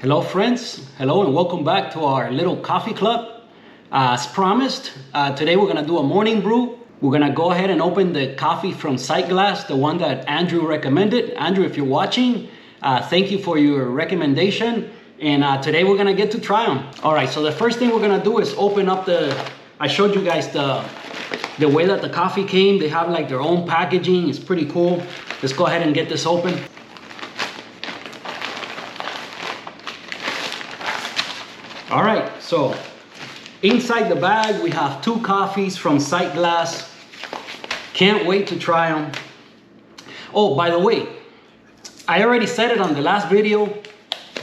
Hello friends, hello and welcome back to our little coffee club. As promised, today we're gonna do a morning brew. We're gonna go ahead and open the coffee from Sightglass, the one that Andrew recommended. Andrew, if you're watching, thank you for your recommendation. And today we're gonna get to try them. All right, so the first thing we're gonna do is open up I showed you guys the way that the coffee came. They have like their own packaging, it's pretty cool. Let's go ahead and get this open. All right, so inside the bag, we have 2 coffees from Sightglass. Can't wait to try them. Oh, by the way, I already said it on the last video,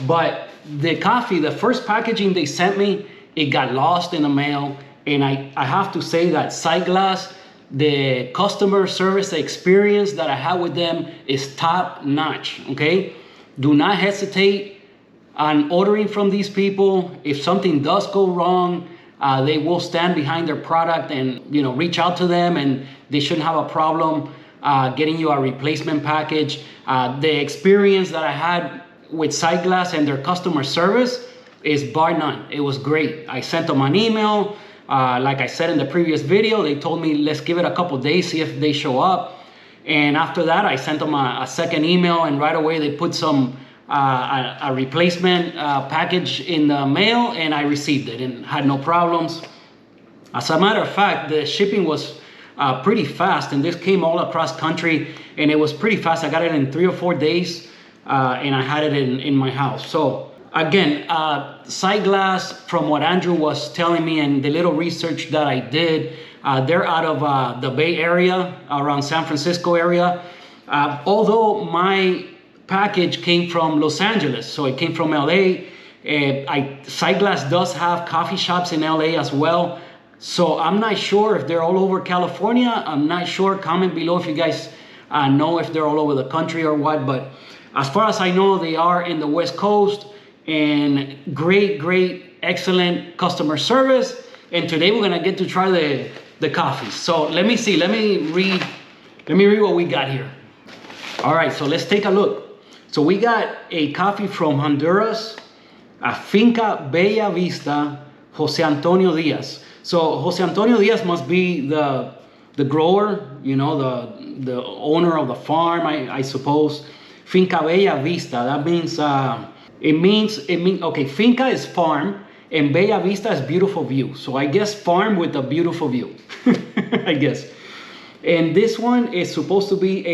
but the coffee, the first packaging they sent me, it got lost in the mail. And I have to say that Sightglass, the customer service experience that I had with them is top notch, okay? Do not hesitate on ordering from these people. If something does go wrong, they will stand behind their product and reach out to them, and they shouldn't have a problem getting you a replacement package. The experience that I had with Sightglass and their customer service is bar none. It was great. I sent them an email. Like I said in the previous video, they told me let's give it a couple days, see if they show up. And after that, I sent them a second email, and right away they put a replacement package in the mail, and I received it and had no problems. As a matter of fact, the shipping was pretty fast, and this came all across country, and it was pretty fast. I got it in 3 or 4 days, and I had it in my house. So again, Sightglass, from what Andrew was telling me and the little research that I did, they're out of the Bay Area, around San Francisco area. Although my package came from Los Angeles, so it came from LA. Sightglass does have coffee shops in LA as well, so I'm not sure if they're all over California. I'm not sure. Comment below if you guys know if they're all over the country or what, but as far as I know, they are in the West Coast, and great, excellent customer service. And today we're gonna get to try the coffee. So let me read what we got here. All right, so let's take a look. So we got a coffee from Honduras, a Finca Bella Vista, Jose Antonio Diaz. So Jose Antonio Diaz must be the grower, the owner of the farm, I suppose. Finca Bella Vista, that means, okay, Finca is farm, and Bella Vista is beautiful view. So I guess farm with a beautiful view, I guess. And this one is supposed to be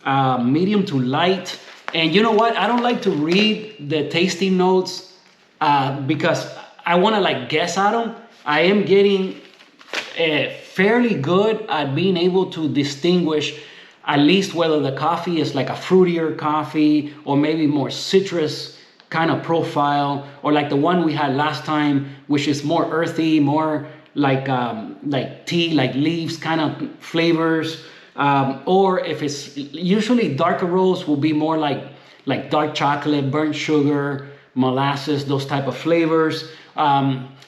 a medium to light. And you know what? I don't like to read the tasting notes because I want to guess at them. I am getting fairly good at being able to distinguish at least whether the coffee is like a fruitier coffee or maybe more citrus kind of profile, or like the one we had last time, which is more earthy, more like tea, like leaves kind of flavors. Or if it's usually darker roast will be more like dark chocolate, burnt sugar, molasses, those type of flavors.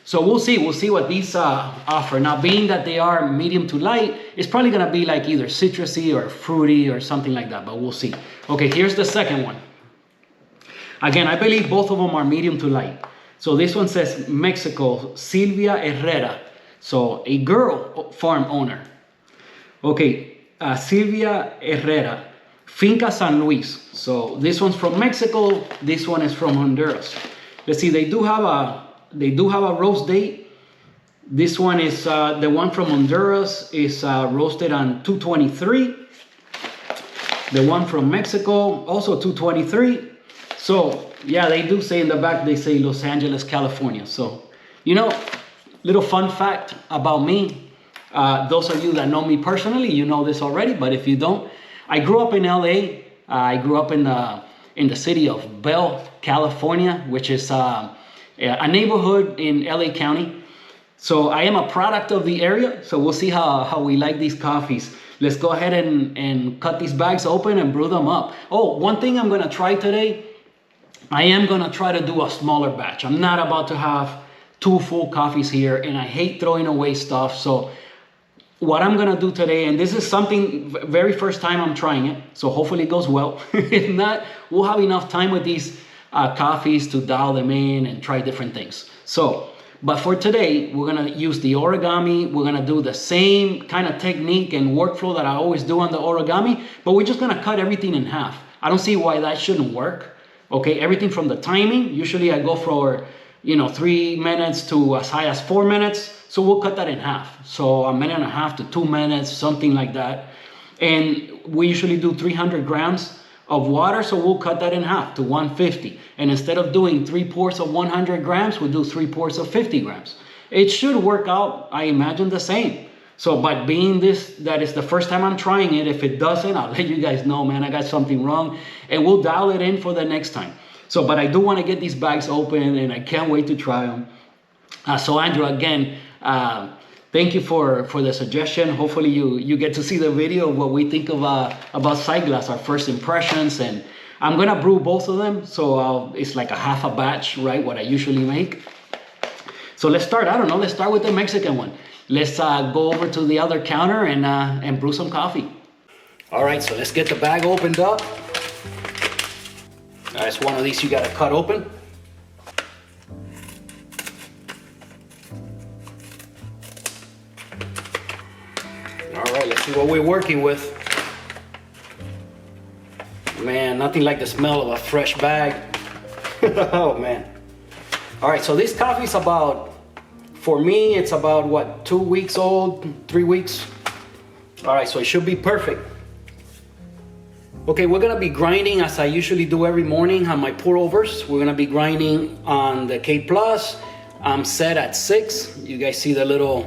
So we'll see what these offer. Now, being that they are medium to light, it's probably gonna be like either citrusy or fruity or something like that, but we'll see. Okay, here's the second one. Again, I believe both of them are medium to light. So this one says Mexico, Silvia Herrera. So a girl farm owner. Okay. Silvia Herrera, Finca San Luis. So this one's from Mexico. This one is from Honduras. Let's see. They do have a roast date. This one is the one from Honduras is roasted on 223. The one from Mexico also 223. So yeah, they do say in the back, they say Los Angeles, California. So little fun fact about me. Those of you that know me personally, you know this already, but if you don't, I grew up in LA. I grew up in the city of Bell, California, which is a neighborhood in LA County. So I am a product of the area. So we'll see how we like these coffees. Let's go ahead and cut these bags open and brew them up. Oh, one thing I'm gonna try today, I am gonna try to do a smaller batch. I'm not about to have 2 full coffees here, and I hate throwing away stuff. So what I'm gonna do today, and this is something very first time I'm trying it, so hopefully it goes well. If not, we'll have enough time with these coffees to dial them in and try different things. So, but for today, we're gonna use the origami. We're gonna do the same kind of technique and workflow that I always do on the origami, but we're just gonna cut everything in half. I don't see why that shouldn't work. Okay, everything from the timing, usually I go for, 3 minutes to as high as 4 minutes. So we'll cut that in half. So 1.5 to 2 minutes, something like that. And we usually do 300 grams of water, so we'll cut that in half to 150. And instead of doing 3 pours of 100 grams, we'll do 3 pours of 50 grams. It should work out, I imagine, the same. So by being that is the first time I'm trying it, if it doesn't, I'll let you guys know, man, I got something wrong, and we'll dial it in for the next time. So, but I do want to get these bags open, and I can't wait to try them. So Andrew, again, thank you for the suggestion. Hopefully you get to see the video of what we think of about Sightglass, our first impressions. And I'm gonna brew both of them, so it's like a half a batch, right? What I usually make. So let's start. I don't know. Let's start with the Mexican one. Let's go over to the other counter and brew some coffee. All right. So let's get the bag opened up. It's one of these you gotta cut open. All right, let's see what we're working with. Man, nothing like the smell of a fresh bag. Oh man. All right, so this coffee is about, for me, it's about what, 2 weeks old, 3 weeks. All right, so it should be perfect. Okay, we're gonna be grinding as I usually do every morning on my pour overs. We're gonna be grinding on the K Plus. I'm set at 6. You guys see the little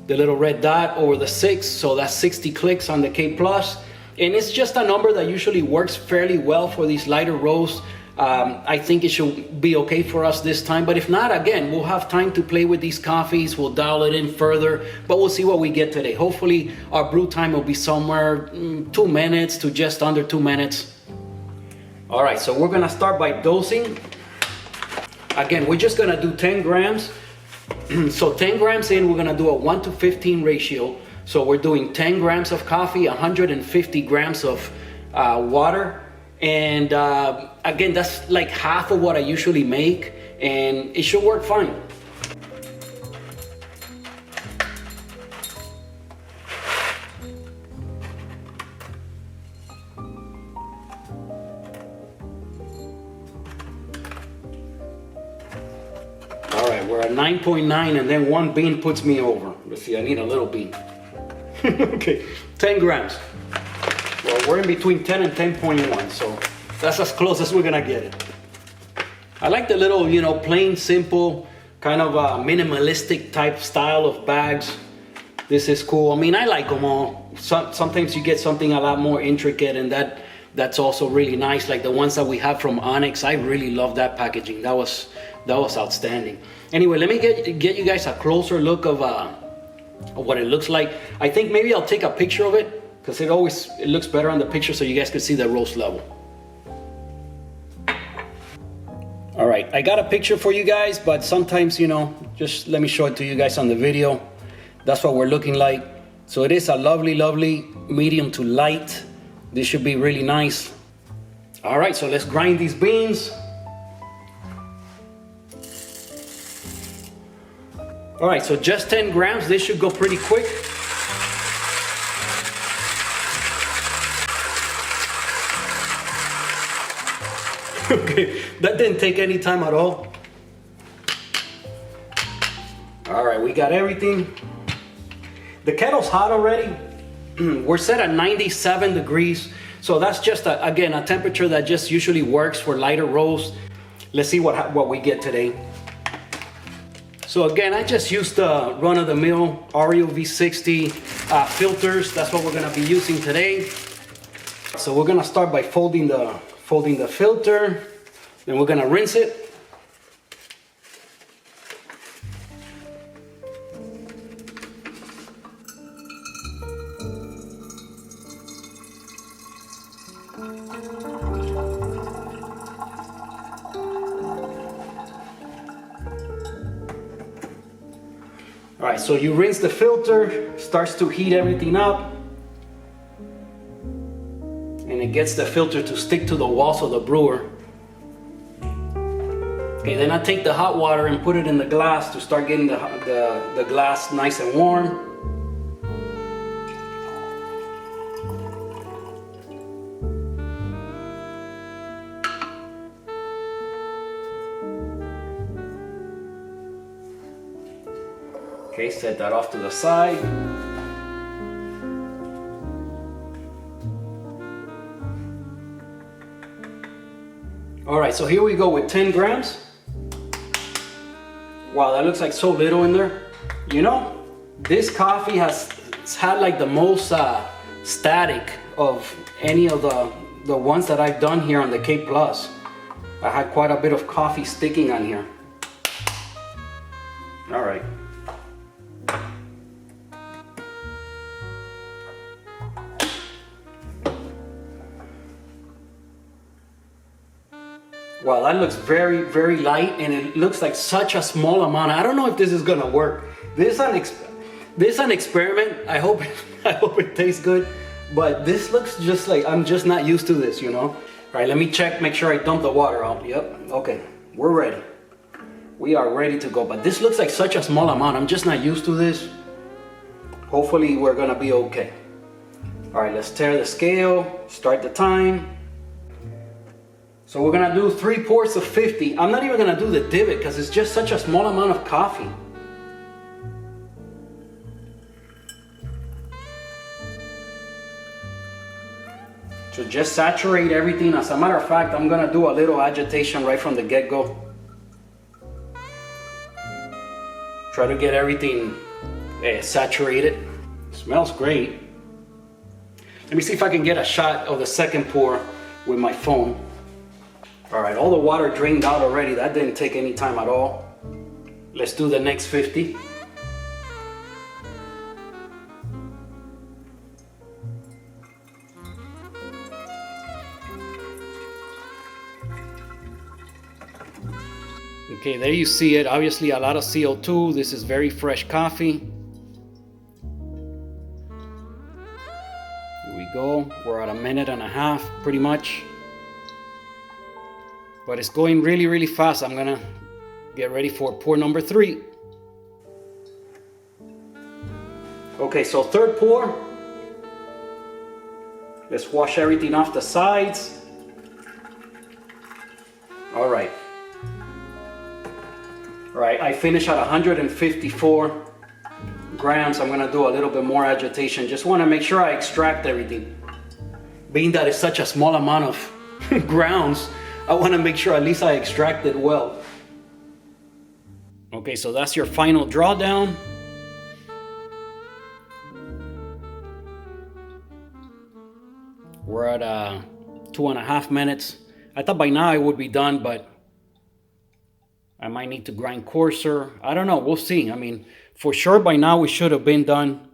red dot over the 6, so that's 60 clicks on the K Plus. And it's just a number that usually works fairly well for these lighter roasts. I think it should be okay for us this time, but if not, again, we'll have time to play with these coffees. We'll dial it in further, but we'll see what we get today. Hopefully our brew time will be somewhere 2 minutes to just under 2 minutes. All right, so we're gonna start by dosing. Again, we're just gonna do 10 grams. So 10 grams in, we're gonna do a 1:15 ratio. So we're doing 10 grams of coffee, 150 grams of water. And again, that's like half of what I usually make, and it should work fine. All right, we're at 9.9, and then 1 bean puts me over. Let's see, I need a little bean. Okay, 10 grams. Well, we're in between 10 and 10.1, so that's as close as we're gonna get it. I like the little, plain, simple, kind of minimalistic type style of bags. This is cool. I mean, I like them all. Sometimes you get something a lot more intricate, and that's also really nice. Like the ones that we have from Onyx, I really love that packaging. That was outstanding. Anyway, let me get you guys a closer look of what it looks like. I think maybe I'll take a picture of it, because it looks better on the picture, so you guys can see the roast level. All right, I got a picture for you guys, but sometimes, just let me show it to you guys on the video. That's what we're looking like. So it is a lovely, lovely medium to light. This should be really nice. All right, so let's grind these beans. All right, so just 10 grams. This should go pretty quick. Okay, that didn't take any time at all. All right, we got everything. The kettle's hot already. We're set at 97 degrees. So that's just, again, a temperature that just usually works for lighter roasts. Let's see what we get today. So again, I just used the run-of-the-mill Oreo V60 filters. That's what we're gonna be using today. So we're gonna start by folding the filter, then we're gonna rinse it. All right, so you rinse the filter, starts to heat everything up, and it gets the filter to stick to the walls of the brewer. Okay, then I take the hot water and put it in the glass to start getting the glass nice and warm. Okay, set that off to the side. All right, so here we go with 10 grams. Wow, that looks like so little in there. You know, this coffee has had like the most static of any of the ones that I've done here on the K Plus. I had quite a bit of coffee sticking on here. All right. Wow, that looks very, very light, and it looks like such a small amount. I don't know if this is gonna work. This is an experiment. I hope it tastes good, but this looks just like, I'm just not used to this, you know? All right, let me check, make sure I dump the water out. Yep, okay, we're ready. We are ready to go, but this looks like such a small amount. I'm just not used to this. Hopefully we're gonna be okay. All right, let's tear the scale, start the time. So we're gonna do 3 pours of 50. I'm not even gonna do the divot because it's just such a small amount of coffee. So just saturate everything. As a matter of fact, I'm gonna do a little agitation right from the get-go. Try to get everything saturated. Smells great. Let me see if I can get a shot of the second pour with my phone. All right, all the water drained out already. That didn't take any time at all. Let's do the next 50. Okay, there you see it. Obviously a lot of CO2. This is very fresh coffee. Here we go. We're at 1.5 minutes, pretty much. But it's going really, really fast. I'm gonna get ready for pour number 3. Okay, so third pour. Let's wash everything off the sides. All right. All right, I finished at 154 grams. I'm gonna do a little bit more agitation. Just wanna make sure I extract everything. Being that it's such a small amount of grounds, I want to make sure at least I extract it well. Okay, so that's your final drawdown. We're at 2.5 minutes. I thought by now it would be done, but I might need to grind coarser. I don't know, we'll see. I mean, for sure by now we should have been done.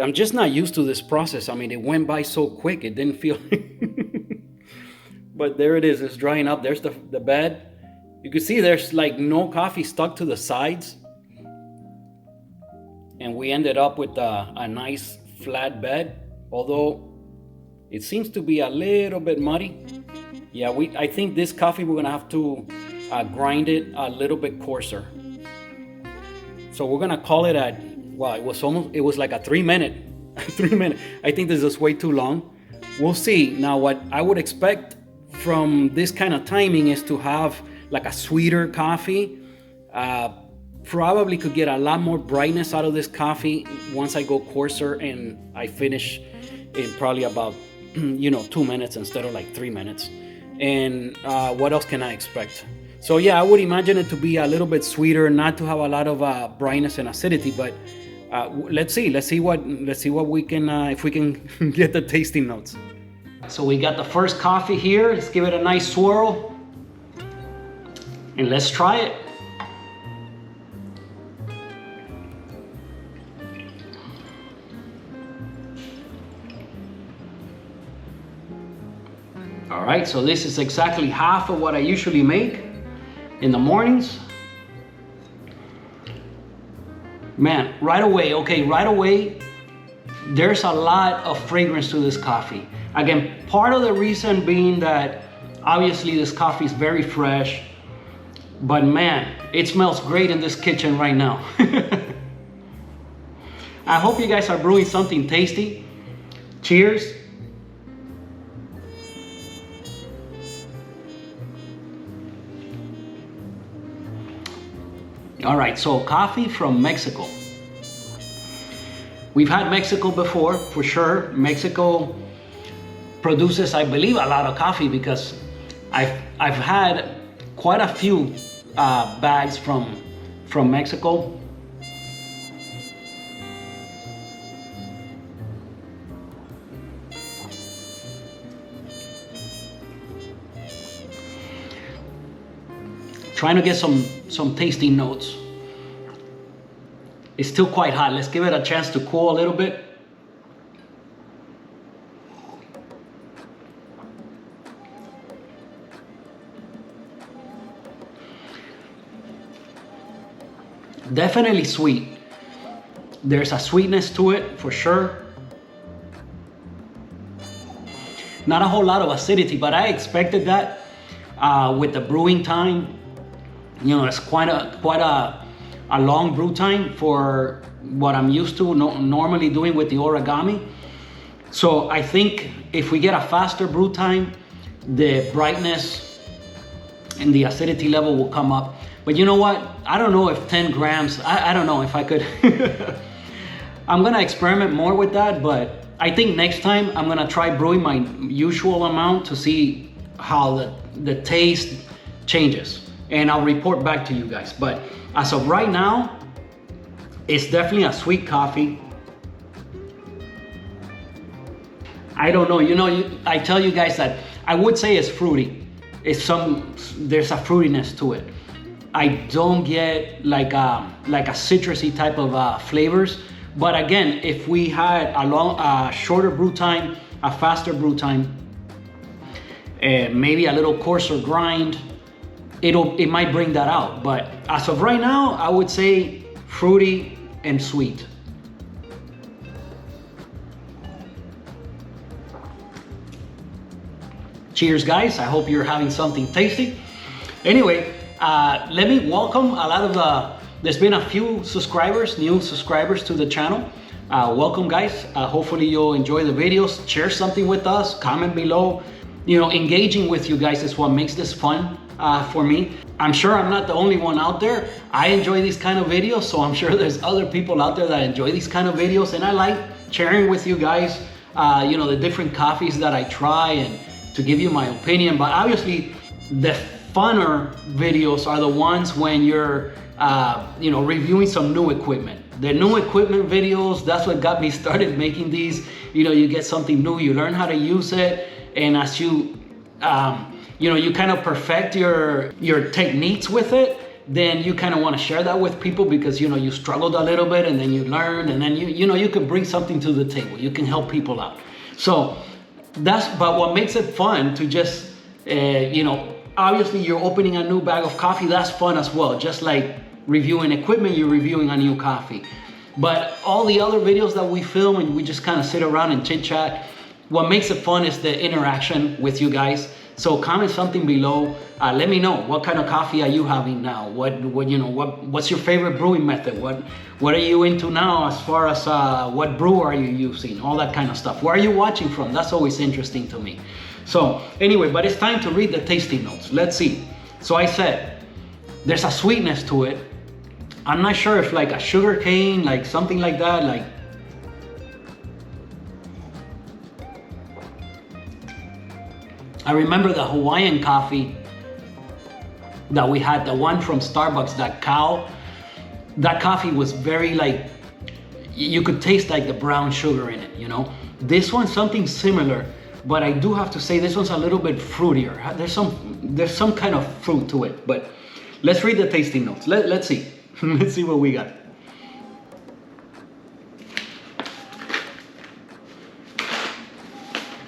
I'm just not used to this process. I mean, it went by so quick, it didn't feel... But there it is, it's drying up. There's the bed. You can see there's like no coffee stuck to the sides. And we ended up with a nice flat bed, although it seems to be a little bit muddy. Yeah, I think this coffee we're gonna have to grind it a little bit coarser. So we're gonna call it at, well, it was like a 3 minute. 3 minute. I think this is way too long. We'll see. Now what I would expect from this kind of timing is to have like a sweeter coffee. Probably could get a lot more brightness out of this coffee once I go coarser and I finish in probably about 2 minutes instead of like 3 minutes. And what else can I expect? So yeah, I would imagine it to be a little bit sweeter, not to have a lot of brightness and acidity, but let's see what we can if we can get the tasting notes. So we got the first coffee here. Let's give it a nice swirl. And let's try it. All right, so this is exactly half of what I usually make in the mornings. Man, right away, there's a lot of fragrance to this coffee. Again, part of the reason being that obviously this coffee is very fresh. But man, it smells great in this kitchen right now. I hope you guys are brewing something tasty. Cheers. All right, so coffee from Mexico. We've had Mexico before, for sure. Mexico produces, I believe, a lot of coffee because I've had quite a few bags from Mexico. Trying to get some tasty notes. It's still quite hot. Let's give it a chance to cool a little bit. Definitely sweet. There's a sweetness to it for sure. Not a whole lot of acidity, but I expected that with the brewing time. You know, it's quite a long brew time for what I'm used to normally doing with the origami. So I think if we get a faster brew time, the brightness and the acidity level will come up. But you know what? I don't know if 10 grams, I don't know if I could. I'm gonna experiment more with that, but I think next time I'm gonna try brewing my usual amount to see how the taste changes. And I'll report back to you guys. But as of right now, it's definitely a sweet coffee. I don't know, you know, I tell you guys that I would say it's fruity. There's a fruitiness to it. I don't get like a citrusy type of flavors. But again, if we had a shorter brew time, a faster brew time, maybe a little coarser grind, it might bring that out. But as of right now, I would say fruity and sweet. Cheers, guys. I hope you're having something tasty. Anyway, let me welcome a lot of there's been a few new subscribers to the channel. Welcome, guys. Hopefully you'll enjoy the videos. Share something with us, comment below. You know, engaging with you guys is what makes this fun for me. I'm sure I'm not the only one out there. I enjoy these kind of videos, so I'm sure there's other people out there that enjoy these kind of videos, and I like sharing with you guys, you know, the different coffees that I try and to give you my opinion. But obviously, the funner videos are the ones when you're, you know, reviewing some new equipment. The new equipment videos, that's what got me started making these. You know, you get something new, you learn how to use it, and as you, you know, you kind of perfect your techniques with it, then you kind of want to share that with people because, you know, you struggled a little bit and then you learned, and then you know, you can bring something to the table. You can help people out. So but what makes it fun to just, you know, obviously you're opening a new bag of coffee, that's fun as well. Just like reviewing equipment, you're reviewing a new coffee. But all the other videos that we film and we just kind of sit around and chit chat, what makes it fun is the interaction with you guys. So comment something below. Let me know, what kind of coffee are you having now? What's your favorite brewing method? What are you into now as far as what brew are you using? All that kind of stuff. Where are you watching from? That's always interesting to me. So anyway, but it's time to read the tasting notes. Let's see. So I said, there's a sweetness to it. I'm not sure if like a sugar cane, like something like that, like. I remember the Hawaiian coffee that we had, the one from Starbucks, that coffee was very like, you could taste like the brown sugar in it, you know? This one's something similar, but I do have to say this one's a little bit fruitier. There's some kind of fruit to it, but let's read the tasting notes. Let's see. Let's see what we got.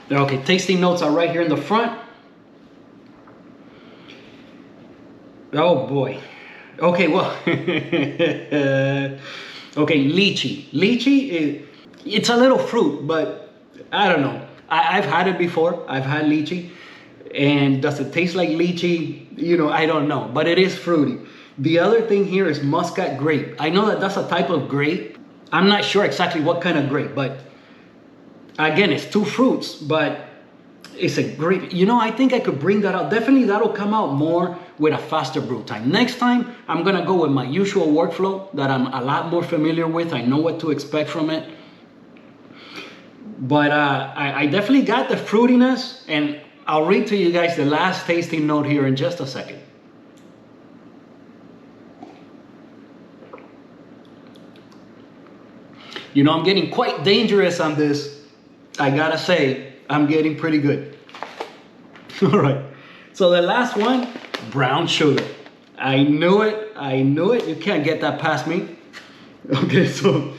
Okay, tasting notes are right here in the front. Oh boy. Okay, well, okay, lychee. Lychee, it's a little fruit, but I don't know. I've had it before. I've had lychee. And does it taste like lychee? You know, I don't know, but it is fruity. The other thing here is muscat grape. I know that that's a type of grape. I'm not sure exactly what kind of grape, but again, it's two fruits, but it's a grape. You know, I think I could bring that out. Definitely that'll come out more with a faster brew time. Next time, I'm gonna go with my usual workflow that I'm a lot more familiar with. I know what to expect from it. But I definitely got the fruitiness, and I'll read to you guys the last tasting note here in just a second. You know, I'm getting quite dangerous on this. I gotta say, I'm getting pretty good. All right, so the last one, brown sugar. I knew it, you can't get that past me. Okay, so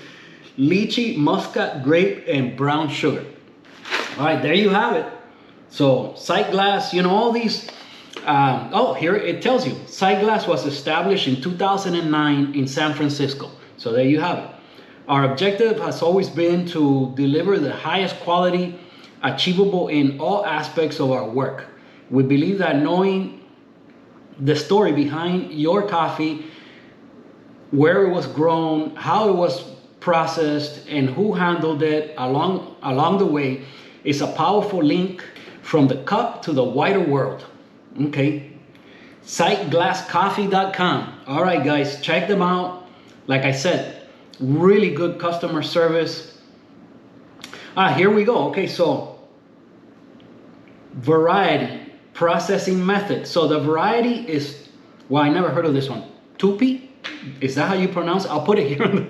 lychee, muscat grape, and brown sugar. All right, there you have it. So Sightglass, you know, all these, oh, here it tells you, Sightglass was established in 2009 in San Francisco. So there you have it. Our objective has always been to deliver the highest quality achievable in all aspects of our work. We believe that knowing the story behind your coffee, where it was grown, how it was processed, and who handled it along the way is a powerful link from the cup to the wider world. Okay, Sightglasscoffee.com. All right, guys, check them out. Like I said, really good customer service. Here we go. Okay, so variety, processing method. So the variety is, well, I never heard of this one. Tupi? Is that how you pronounce it? I'll put it here on the,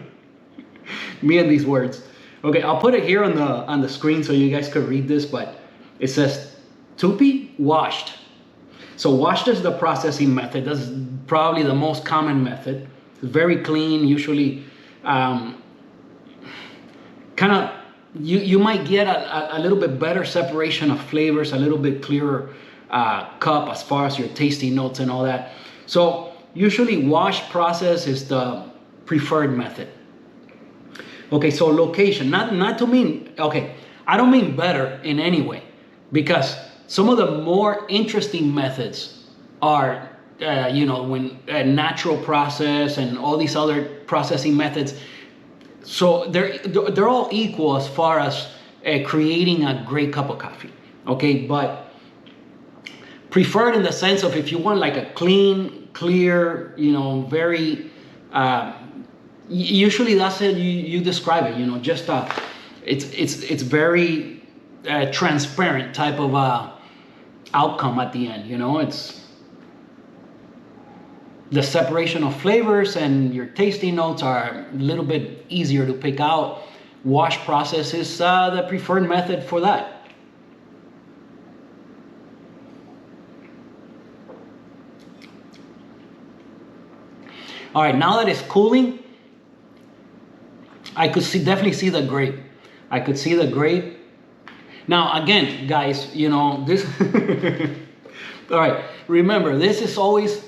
me and these words. Okay, I'll put it here on the screen so you guys could read this, but it says Tupi washed. So washed is the processing method. That's probably the most common method. It's very clean, usually kind of, you might get a little bit better separation of flavors, a little bit clearer cup as far as your tasting notes and all that. So usually wash process is the preferred method. Okay, so location, not to mean, okay, I don't mean better in any way, because some of the more interesting methods are you know, when natural process and all these other processing methods. So they're all equal as far as creating a great cup of coffee. Okay, but preferred in the sense of if you want like a clean, clear, you know, very usually that's it. You describe it. You know, just it's very transparent type of outcome at the end. You know, it's the separation of flavors and your tasting notes are a little bit easier to pick out. Wash process is the preferred method for that. All right, now that it's cooling, I could definitely see the grape. I could see the grape. Now, again, guys, you know, this, all right, remember, this is always,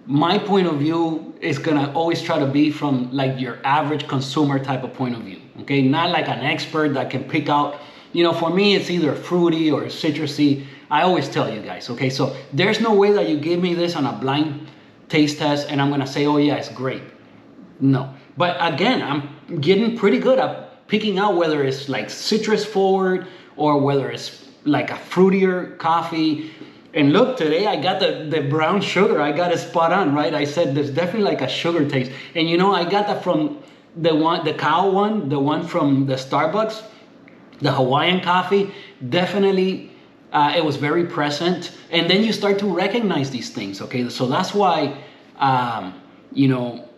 my point of view is gonna always try to be from like your average consumer type of point of view, okay? Not like an expert that can pick out, you know, for me, it's either fruity or citrusy. I always tell you guys, okay? So there's no way that you give me this on a blind taste test and I'm gonna say, oh yeah, it's great. No, but again, I'm getting pretty good at picking out whether it's like citrus forward or whether it's like a fruitier coffee. And look, today I got the brown sugar. I got it spot on, right? I said there's definitely like a sugar taste. And you know, I got that from the cow one, the one from the Starbucks, the Hawaiian coffee. Definitely, it was very present. And then you start to recognize these things, okay? So that's why, you know,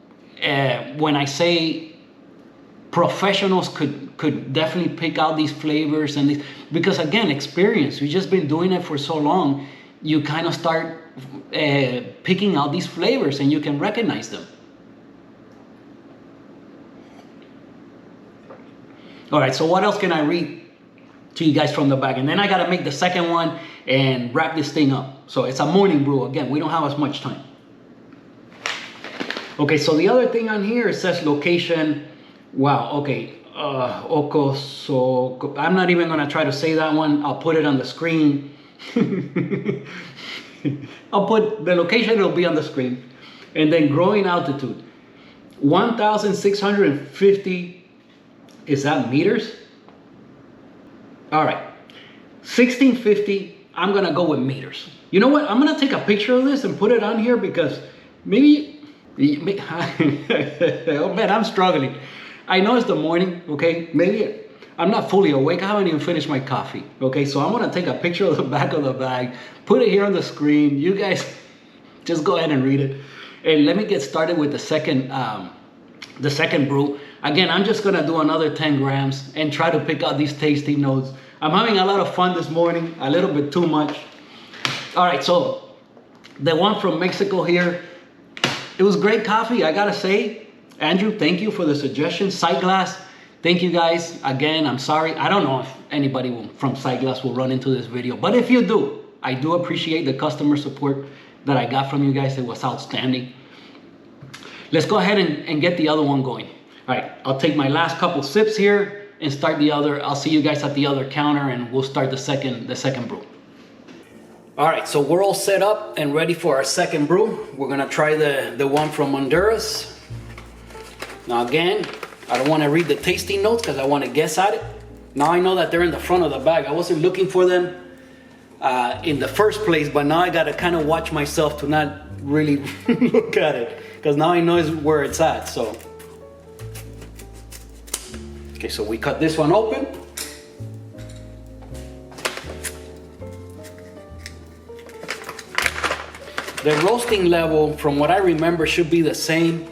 when I say professionals could definitely pick out these flavors and these, because again, experience, we've just been doing it for so long, you kind of start picking out these flavors and you can recognize them. All right, so what else can I read to you guys from the back? And then I gotta make the second one and wrap this thing up. So it's a morning brew. Again, we don't have as much time. Okay, so the other thing on here, it says location. Wow, okay. I'm not even gonna try to say that one. I'll put it on the screen. I'll put the location, it'll be on the screen. And then growing altitude, 1,650, is that meters? All right, 1,650, I'm gonna go with meters. You know what, I'm gonna take a picture of this and put it on here because maybe, oh man, I'm struggling. I know it's the morning, okay? Maybe I'm not fully awake. I haven't even finished my coffee, okay? So I'm gonna take a picture of the back of the bag, put it here on the screen. You guys just go ahead and read it. And let me get started with the second brew. Again, I'm just gonna do another 10 grams and try to pick out these tasty notes. I'm having a lot of fun this morning, a little bit too much. All right, so the one from Mexico here, it was great coffee, I gotta say. Andrew, thank you for the suggestion. Sightglass, thank you guys. Again, I'm sorry. I don't know if anybody from Sightglass will run into this video, but if you do, I do appreciate the customer support that I got from you guys. It was outstanding. Let's go ahead and get the other one going. All right, I'll take my last couple sips here and start the other. I'll see you guys at the other counter and we'll start the second brew. All right, so we're all set up and ready for our second brew. We're gonna try the one from Honduras. Now again, I don't want to read the tasting notes because I want to guess at it. Now I know that they're in the front of the bag. I wasn't looking for them in the first place, but now I got to kind of watch myself to not really look at it because now I know where it's at. So, okay, so we cut this one open. The roasting level, from what I remember, should be the same.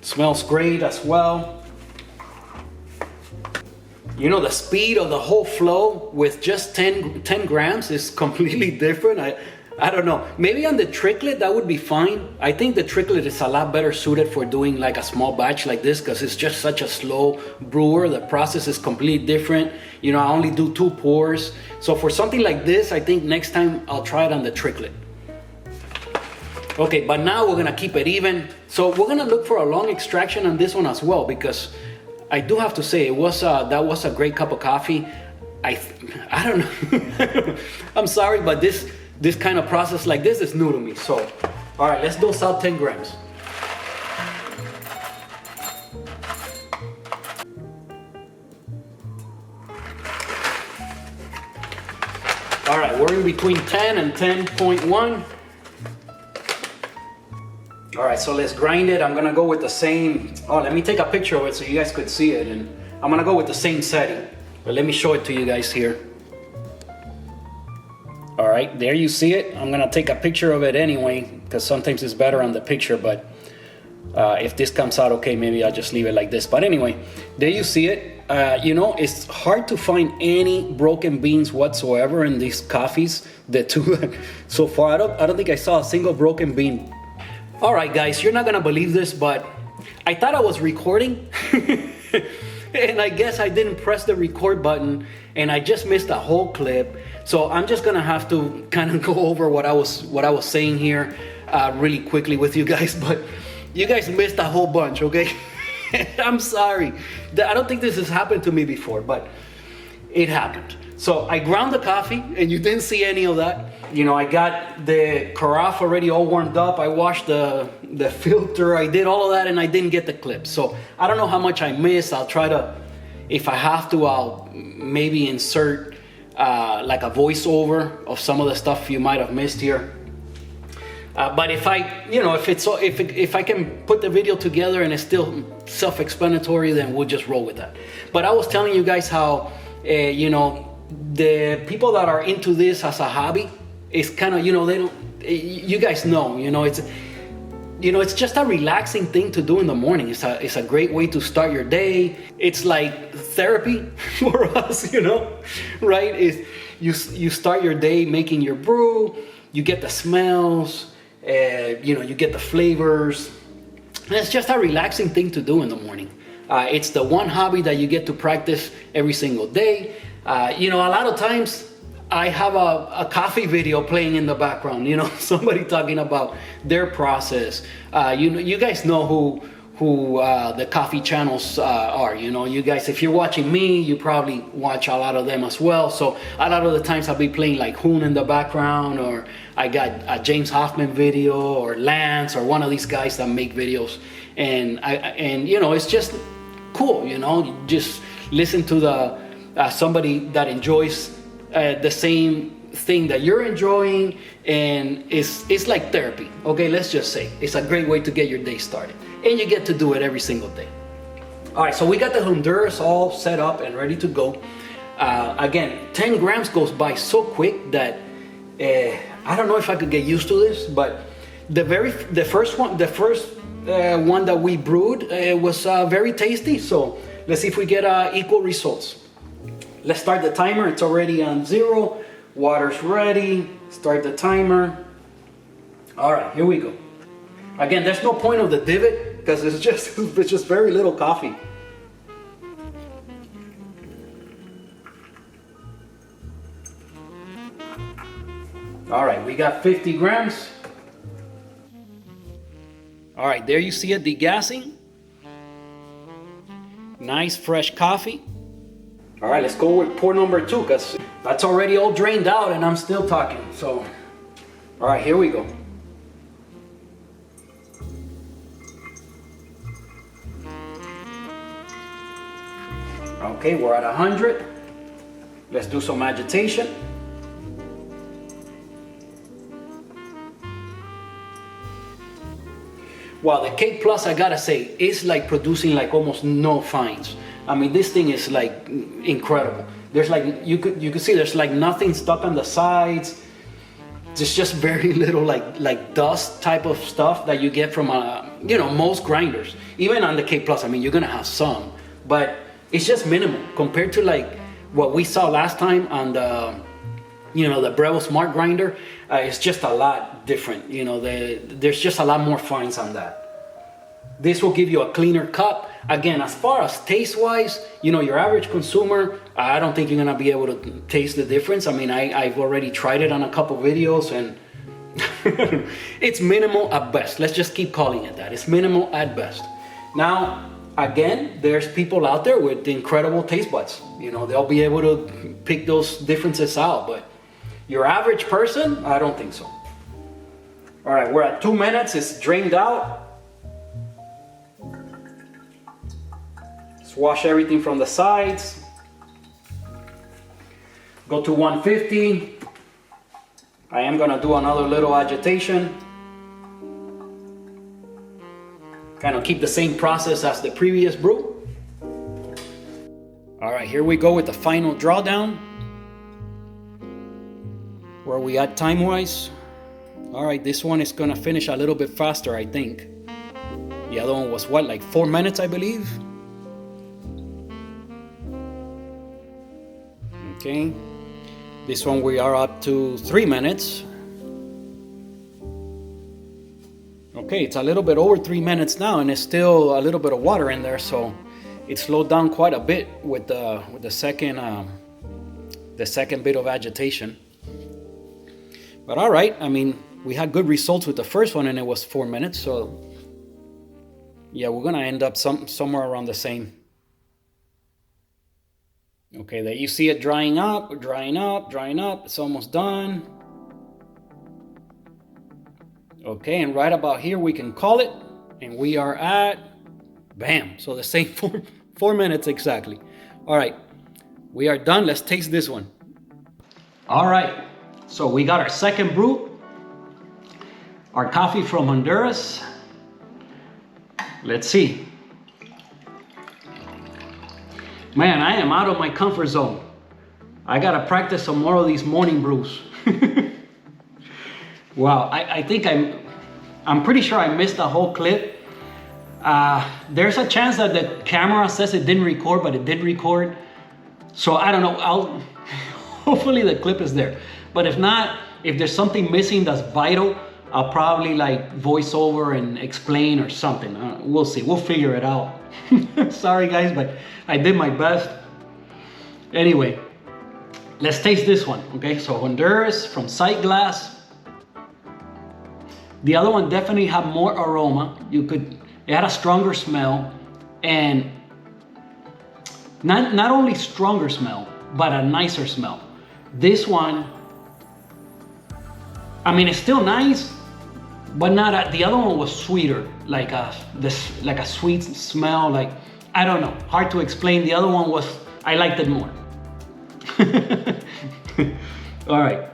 Smells great as well. You know, the speed of the whole flow with just 10 grams is completely different. I don't know. Maybe on the tricklet, that would be fine. I think the tricklet is a lot better suited for doing like a small batch like this because it's just such a slow brewer. The process is completely different. You know, I only do 2 pours. So for something like this, I think next time I'll try it on the tricklet. Okay, but now we're gonna keep it even. So we're gonna look for a long extraction on this one as well because I do have to say that was a great cup of coffee. I don't know. I'm sorry, but this kind of process like this is new to me. So, all right, let's dose out 10 grams. All right, we're in between 10 and 10.1. All right, so let's grind it. I'm gonna go with the same, let me take a picture of it so you guys could see it. And I'm gonna go with the same setting, but let me show it to you guys here. All right, there you see it. I'm gonna take a picture of it anyway, because sometimes it's better on the picture, but if this comes out okay, maybe I'll just leave it like this. But anyway, there you see it. You know, it's hard to find any broken beans whatsoever in these coffees. The two so far, I don't think I saw a single broken bean. All right, guys, you're not gonna believe this, but I thought I was recording and I guess I didn't press the record button and I just missed a whole clip. So I'm just gonna have to kind of go over what I was saying here really quickly with you guys, but you guys missed a whole bunch, okay? I'm sorry. I don't think this has happened to me before, but it happened. So I ground the coffee and you didn't see any of that. You know, I got the carafe already all warmed up. I washed the filter. I did all of that and I didn't get the clip. So I don't know how much I missed. I'll try to, if I have to, I'll maybe insert like a voiceover of some of the stuff you might have missed here. But if I, you know, if I can put the video together and it's still self-explanatory, then we'll just roll with that. But I was telling you guys how, you know, the people that are into this as a hobby, it's kind of, you know, they don't, you guys know, you know, it's just a relaxing thing to do in the morning. It's a great way to start your day. It's like therapy for us, you know, right? You start your day making your brew, you get the smells, you know, you get the flavors. And it's just a relaxing thing to do in the morning. It's the one hobby that you get to practice every single day. You know, a lot of times I have a coffee video playing in the background, you know, somebody talking about their process. You know, you guys know who the coffee channels are. You know, you guys, if you're watching me, you probably watch a lot of them as well. So a lot of the times I'll be playing like Hoon in the background, or I got a James Hoffman video, or Lance, or one of these guys that make videos. And you know, it's just cool, you know, you just listen to the somebody that enjoys the same thing that you're enjoying, and it's like therapy. Okay, let's just say it's a great way to get your day started, and you get to do it every single day. All right, so we got the Honduras all set up and ready to go. Again, 10 grams goes by so quick that I don't know if I could get used to this, but the first one that we brewed was very tasty. So let's see if we get equal results. Let's start the timer. It's already on 0. Water's ready. Start the timer. All right, here we go. Again, there's no point of the divot because it's just very little coffee. All right, we got 50 grams. All right, there you see it degassing. Nice fresh coffee. All right, let's go with pour number 2 because that's already all drained out and I'm still talking. So, all right, here we go. Okay, we're at 100. Let's do some agitation. Well, the K Plus, I gotta say, is like producing like almost no fines. I mean, this thing is like incredible. There's like, you could see there's like nothing stuck on the sides. There's just very little like dust type of stuff that you get from you know, most grinders. Even on the K Plus, I mean, you're gonna have some, but it's just minimal compared to like what we saw last time on the, you know, the Breville Smart grinder. It's just a lot different. You know, there's just a lot more fines on that. This will give you a cleaner cup. Again, as far as taste-wise, you know, your average consumer, I don't think you're gonna be able to taste the difference. I mean, I've already tried it on a couple videos, and it's minimal at best. Let's just keep calling it that. It's minimal at best. Now, again, there's people out there with incredible taste buds. You know, they'll be able to pick those differences out, but your average person, I don't think so. All right, we're at 2 minutes. It's drained out. Let's wash everything from the sides. Go to 150. I am gonna do another little agitation. Kind of keep the same process as the previous brew. All right, here we go with the final drawdown. Where are we at time-wise? All right, this one is gonna finish a little bit faster, I think. The other one was what, like 4 minutes, I believe? Okay, this one we are up to 3 minutes. Okay, it's a little bit over 3 minutes now, and it's still a little bit of water in there, so it slowed down quite a bit with the second bit of agitation. But all right, I mean, we had good results with the first one, and it was 4 minutes, so yeah, we're gonna end up somewhere around the same. Okay, there you see it drying up, drying up, drying up. It's almost done. Okay, and right about here we can call it, and we are at, bam, so the same 4 minutes exactly. All right, we are done. Let's taste this one. All right, so we got our second brew, our coffee from Honduras. Let's see. Man, I am out of my comfort zone. I gotta practice some more of these morning brews. Wow, I think I'm pretty sure I missed the whole clip. There's a chance that the camera says it didn't record, but it did record. So I don't know, hopefully the clip is there. But if not, if there's something missing that's vital, I'll probably like voice over and explain or something. We'll see, we'll figure it out. Sorry guys, but I did my best. Anyway, let's taste this one, okay? So Honduras from Sightglass. The other one definitely had more aroma. You could, It had a stronger smell, and not only stronger smell, but a nicer smell. This one, I mean, it's still nice, but not the other one was sweeter, like a sweet smell. Like, I don't know, hard to explain. The other one was, I liked it more. All right.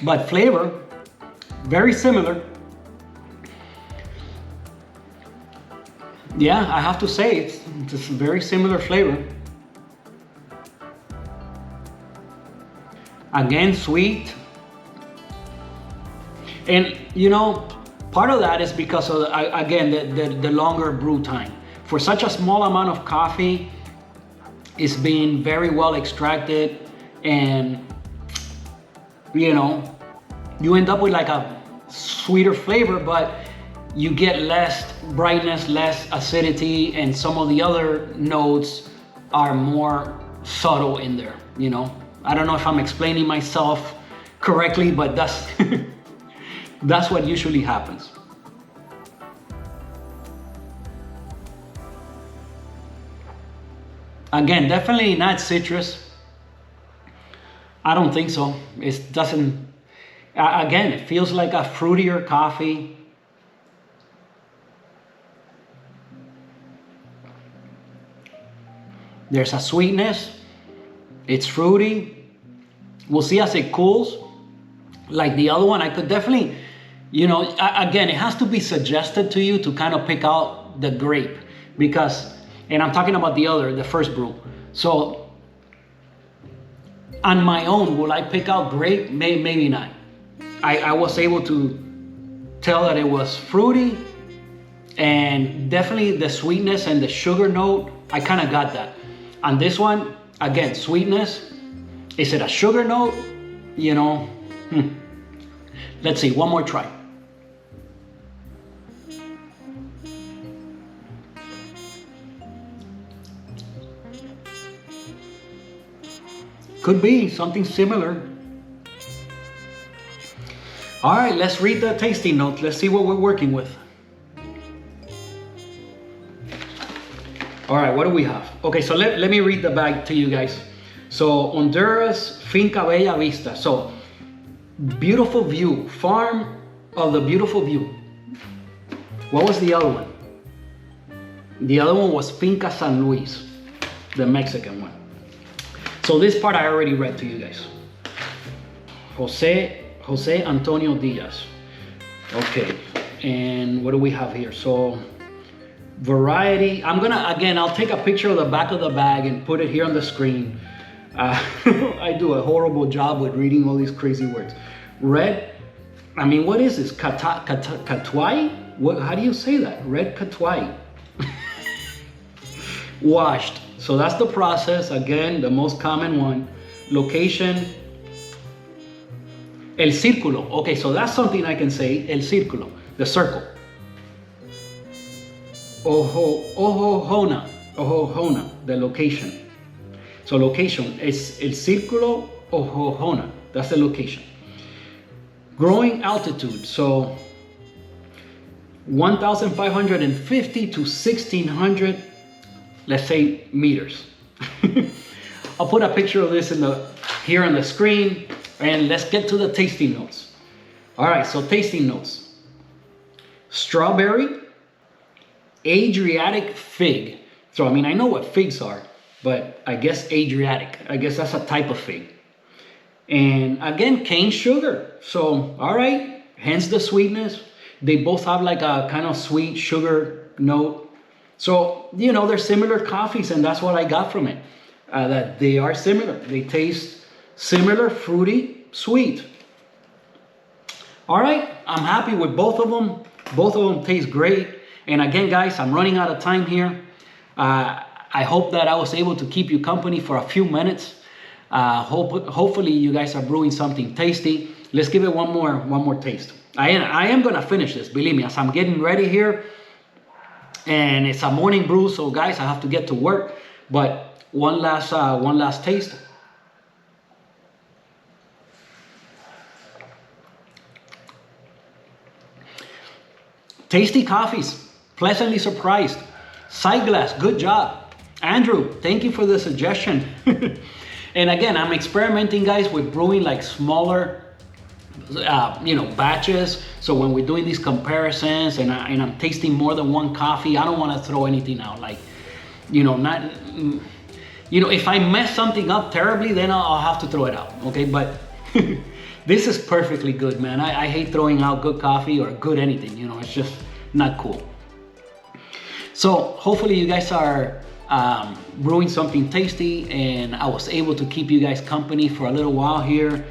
But flavor, very similar. Yeah, I have to say it's a very similar flavor. Again, sweet. And you know, part of that is because of, again, the longer brew time. For such a small amount of coffee, it's being very well extracted, and you know, you end up with like a sweeter flavor, but you get less brightness, less acidity, and some of the other notes are more subtle in there, you know. I don't know if I'm explaining myself correctly, but that's that's what usually happens. Again, definitely not citrus. I don't think so. It doesn't, again, it feels like a fruitier coffee. There's a sweetness. It's fruity. We'll see as it cools. Like the other one, I could definitely, you know, again, it has to be suggested to you to kind of pick out the grape, because, and I'm talking about the first brew. So on my own, will I pick out grape? Maybe not. I was able to tell that it was fruity, and definitely the sweetness and the sugar note, I kind of got that. On this one, again, sweetness. Is it a sugar note? You know, Let's see, one more try. Could be something similar. All right, let's read the tasting notes. Let's see what we're working with. All right, what do we have? Okay, so let me read the bag to you guys. So, Honduras, Finca Bella Vista. So, beautiful view, farm of the beautiful view. What was the other one? The other one was Finca San Luis, the Mexican one. So this part I already read to you guys. Jose Antonio Diaz. Okay, and what do we have here? So variety, I'll take a picture of the back of the bag and put it here on the screen. I do a horrible job with reading all these crazy words. Red, I mean, what is this? Katwai? What? How do you say that? Red katwai. Washed. So that's the process. Again, the most common one. Location. El círculo. Okay, so that's something I can say. El círculo. The circle. Ojohona. The location. So location is El Círculo Ojohona. That's the location. Growing altitude. So 1,550 to 1,600, let's say, meters. I'll put a picture of this here on the screen, and let's get to the tasting notes. All right, so tasting notes. Strawberry, Adriatic fig. So, I mean, I know what figs are, but I guess Adriatic, I guess that's a type of fig. And again, cane sugar. So, all right, hence the sweetness. They both have like a kind of sweet sugar note. So, you know, they're similar coffees, and that's what I got from it. That they are similar. They taste similar, fruity, sweet. All right, I'm happy with both of them. Both of them taste great. And again, guys, I'm running out of time here. I hope that I was able to keep you company for a few minutes. Hopefully you guys are brewing something tasty. Let's give it one more taste. I am gonna finish this, believe me, as I'm getting ready here. And it's a morning brew, so guys, I have to get to work. But one last taste. Tasty coffees, pleasantly surprised. Sightglass, good job. Andrew, thank you for the suggestion. And again, I'm experimenting, guys, with brewing like smaller, batches. So when we're doing these comparisons and I'm tasting more than one coffee, I don't want to throw anything out. Like, if I mess something up terribly, then I'll have to throw it out. Okay, but this is perfectly good, man. I hate throwing out good coffee or good anything. It's just not cool. So hopefully you guys are brewing something tasty, and I was able to keep you guys company for a little while here,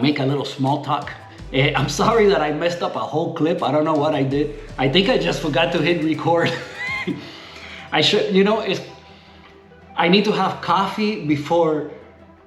make a little small talk. I'm sorry that I messed up a whole clip. I don't know what I did. I think I just forgot to hit record. I should, I need to have coffee before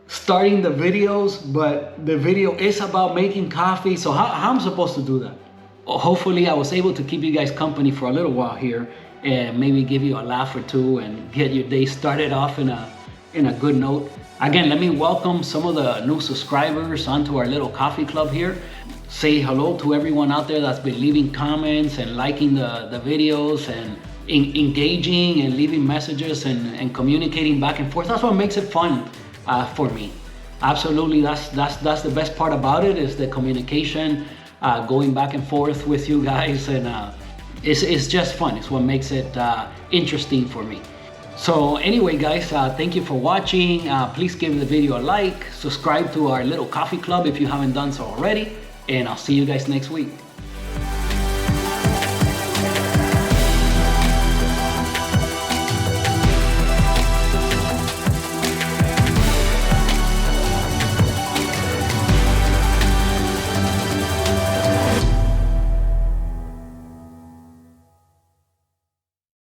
starting the videos, but the video is about making coffee. So how am I supposed to do that? Hopefully I was able to keep you guys company for a little while here, and maybe give you a laugh or two and get your day started off in a good note. Again, let me welcome some of the new subscribers onto our little coffee club here. Say hello to everyone out there that's been leaving comments and liking the videos and engaging and leaving messages and communicating back and forth. That's what makes it fun for me. Absolutely, that's the best part about it, is the communication, going back and forth with you guys, and it's just fun. It's what makes it interesting for me. So anyway, guys, thank you for watching. Please give the video a like, subscribe to our little coffee club if you haven't done so already, and I'll see you guys next week.